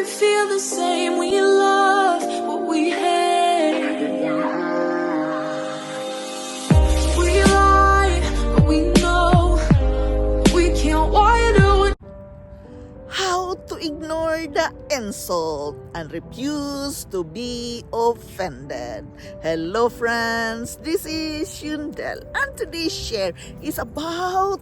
feel the same when you love what we hate. We lie, but we know we can't widen. How to ignore the insult and refuse to be offended. Hello friends, this is Shundel, and today's share is about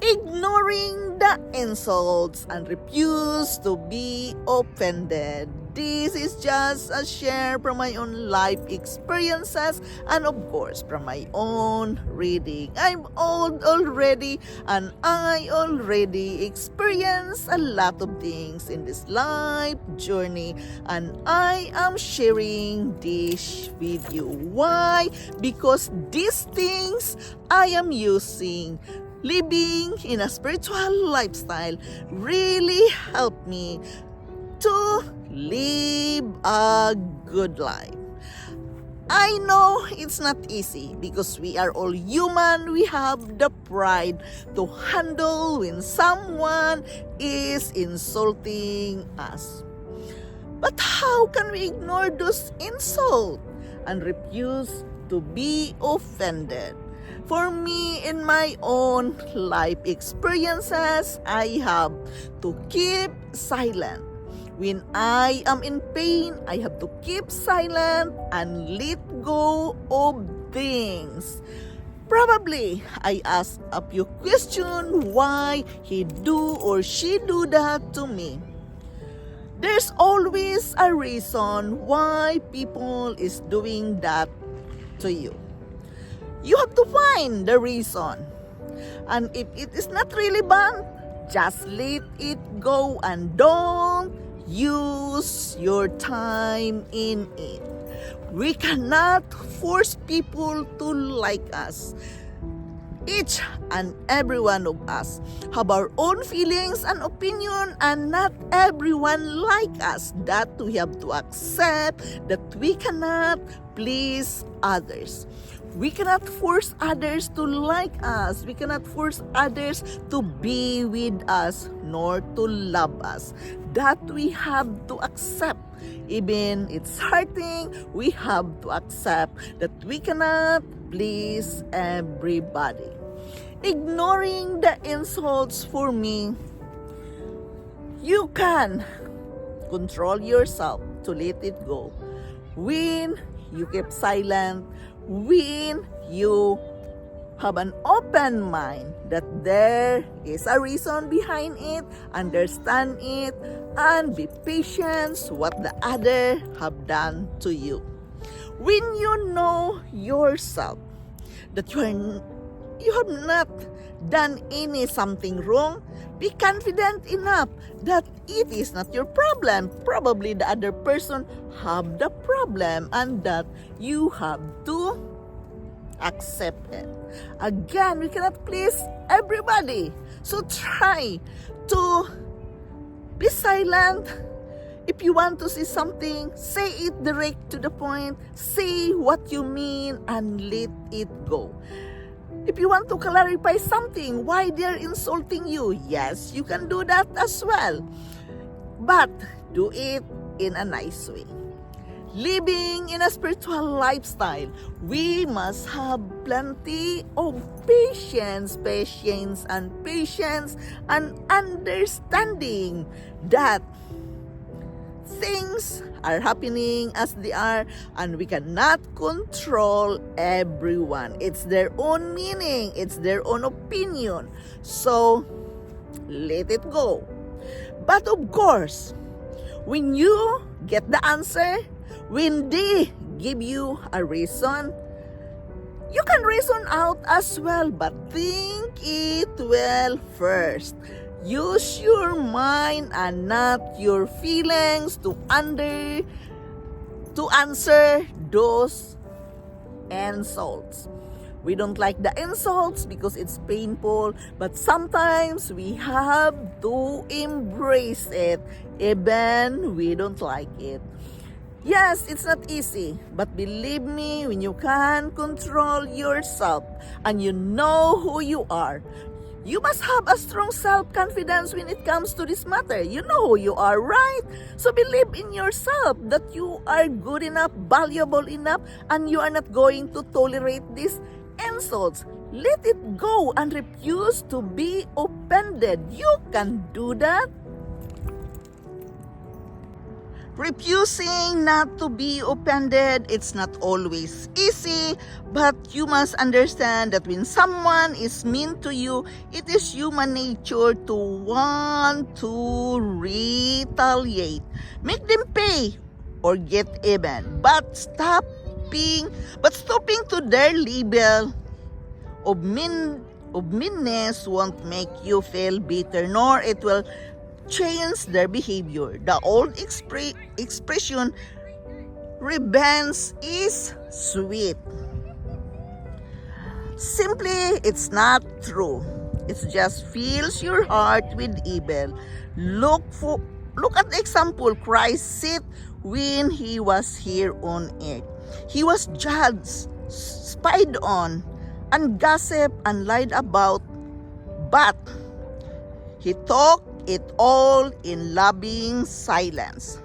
ignoring the insults and refuse to be offended. This is just a share from my own life experiences and of course from my own reading. I'm old already and I already experienced a lot of things in this life journey, and I am sharing this video. Why? Because these things I am using living in a spiritual lifestyle really helped me to live a good life. I know it's not easy because we are all human. We have the pride to handle when someone is insulting us. But how can we ignore those insults and refuse to be offended? For me, in my own life experiences, I have to keep silent. When I am in pain, I have to keep silent and let go of things. Probably, I ask a few questions why he do or she do that to me. There's always a reason why people is doing that to you. You have to find the reason. And if it is not relevant, just let it go and don't use your time in it. We cannot force people to like us. Each and every one of us have our own feelings and opinion, and not everyone like us. That we have to accept that we cannot please others. We cannot force others to like us. We cannot force others to be with us nor to love us. That we have to accept. Even it's hurting, we have to accept that we cannot please everybody. Ignoring the insults, for me, you can control yourself to let it go. When you keep silent, when you have an open mind that there is a reason behind it, understand it, and be patient what the other have done to you. When you know yourself that you have not done something wrong, be confident enough that it is not your problem. Probably the other person have the problem, and that you have to accept it. Again, we cannot please everybody. So try to be silent. If you want to say something, say it direct to the point. Say what you mean and let it go. If you want to clarify something, why they're insulting you, yes, you can do that as well. But do it in a nice way. Living in a spiritual lifestyle, we must have plenty of patience and understanding that things are happening as they are, and we cannot control everyone. It's their own meaning, it's their own opinion. So, let it go. But of course, when you get the answer, when they give you a reason, you can reason out as well, but think it well first. Use your mind and not your feelings to answer those insults. We don't like the insults because it's painful, but sometimes we have to embrace it even we don't like it. Yes, it's not easy, but believe me, when you can control yourself and you know who you are, You must have a strong self-confidence when it comes to this matter. You know who you are, right? So believe in yourself that you are good enough, valuable enough, and you are not going to tolerate these insults. Let it go and refuse to be offended. You can do that. Refusing not to be offended, it's not always easy, but you must understand that when someone is mean to you, it is human nature to want to retaliate. Make them pay or get even, but stopping to their level of meanness won't make you feel bitter, nor it will change their behavior. The old expression, revenge is sweet. Simply, it's not true. It just fills your heart with evil. Look at the example Christ set when he was here on earth. He was judged, spied on, and gossiped and lied about, but he talked it all in loving silence.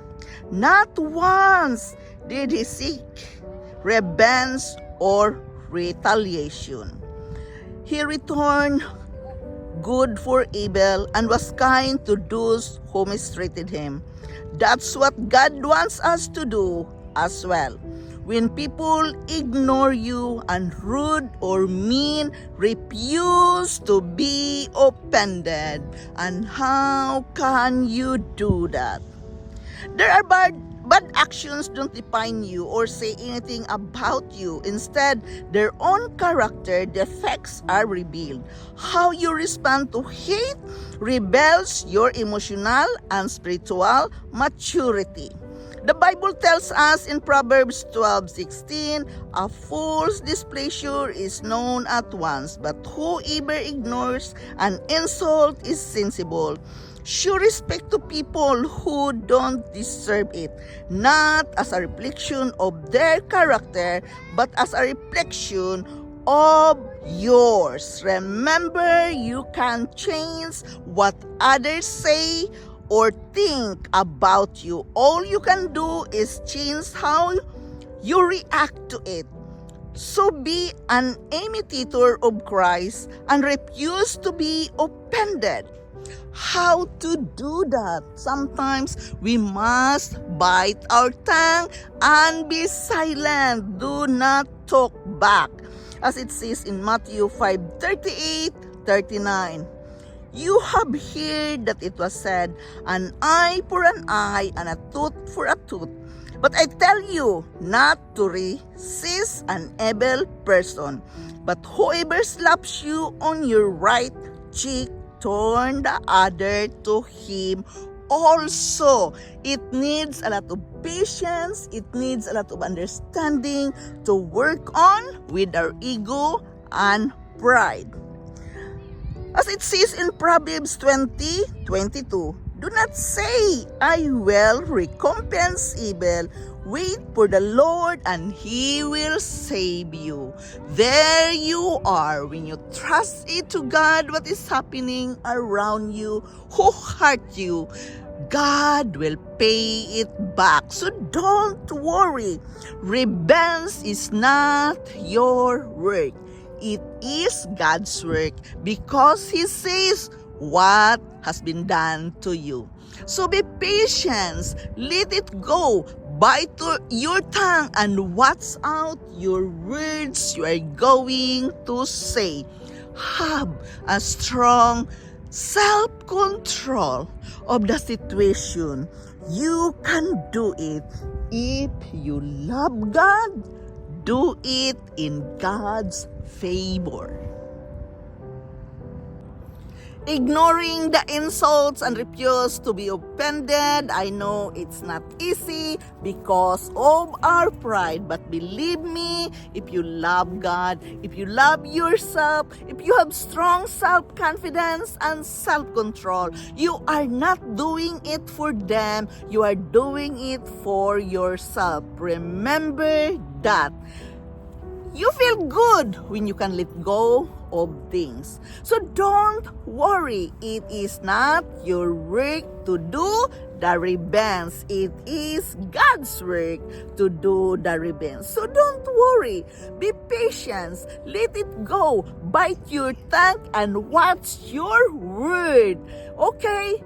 Not once did he seek revenge or retaliation. He returned good for evil and was kind to those who mistreated him. That's what God wants us to do as well. When people ignore you and rude or mean, refuse to be offended. And how can you do that? There are bad actions don't define you or say anything about you. Instead, their own character defects are revealed. How you respond to hate reveals your emotional and spiritual maturity. The Bible tells us in Proverbs 12:16, a fool's displeasure is known at once, but whoever ignores an insult is sensible. Show respect to people who don't deserve it, not as a reflection of their character, but as a reflection of yours. Remember, you can change what others say or think about you. All you can do is change how you react to it. So be an imitator of Christ and refuse to be offended. How to do that? Sometimes we must bite our tongue and be silent. Do not talk back. As it says in Matthew 5:38-39. You have heard that it was said, an eye for an eye and a tooth for a tooth. But I tell you not to resist an evil person. But whoever slaps you on your right cheek, turn the other to him also. It needs a lot of patience. It needs a lot of understanding to work on with our ego and pride. As it says in Proverbs 20:22, do not say, I will recompense evil. Wait for the Lord and He will save you. There you are. When you trust it to God, what is happening around you, who hurt you, God will pay it back. So don't worry. Revenge is not your work. It is God's work because He says what has been done to you. So be patient. Let it go. Bite your tongue and watch out your words you are going to say. Have a strong self-control of the situation. You can do it if you love God. Do it in God's favor. Ignoring the insults and refuse to be offended. I know it's not easy because of our pride. But believe me, if you love God, if you love yourself, if you have strong self-confidence and self-control, you are not doing it for them. You are doing it for yourself. Remember that. You feel good when you can let go of things. So don't worry, it is not your work to do the revenge. It is God's work to do the revenge. So don't worry, be patient, let it go, bite your tongue and watch your word. Okay?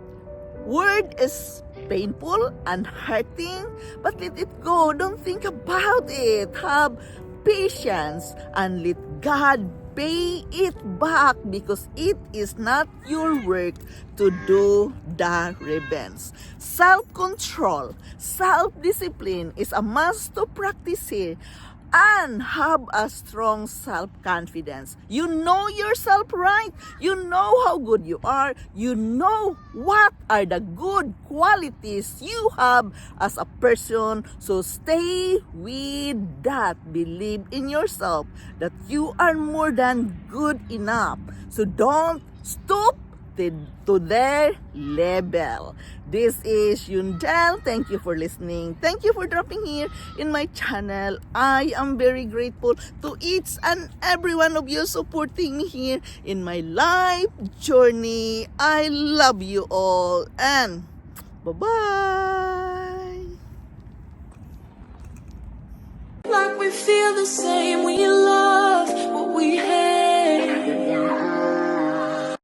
Word is painful and hurting, but let it go. Don't think about it. Have patience and let God pay it back because it is not your work to do the revenge. Self-control, self-discipline is a must to practice here. And have a strong self-confidence. You know yourself, right? You know how good you are. You know what are the good qualities you have as a person. So stay with that. Believe in yourself that you are more than good enough. So don't stoop to their level. This is Yundel. Thank you for listening. Thank you for dropping here in my channel. I am very grateful to each and every one of you supporting me here in my life journey. I love you all and bye-bye. Like we feel the same, we